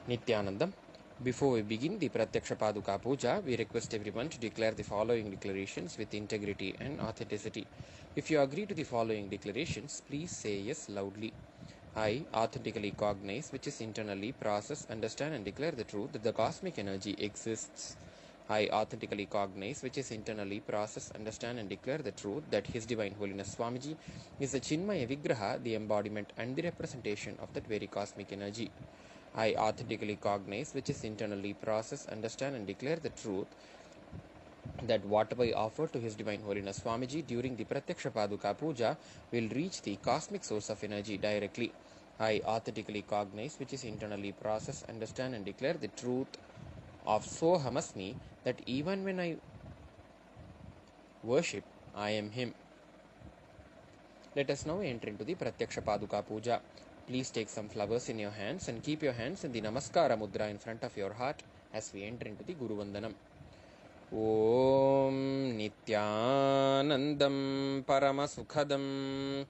Nityanandam. Before we begin the Pratyaksha Paduka Puja, we request everyone to declare the following declarations with integrity and authenticity. If you agree to the following declarations, please say yes loudly. I authentically cognize, which is internally process, understand and declare the truth that the cosmic energy exists. I authentically cognize, which is internally process, understand and declare the truth that His Divine Holiness Swamiji is the Chinmaya Vigraha, the embodiment and the representation of that very cosmic energy. I authentically cognize, which is internally process, understand and declare the truth that whatever I offer to His Divine Holiness Swamiji during the Pratyaksha Paduka Puja will reach the cosmic source of energy directly. I authentically cognize, which is internally process, understand and declare the truth of Sohamasmi, that even when I worship, I am Him. Let us now enter into the Pratyaksha Paduka Puja. Please take some flowers in your hands and keep your hands in the Namaskara Mudra in front of your heart as we enter into the Guru Vandanam. Om Nityanandam Paramasukhadam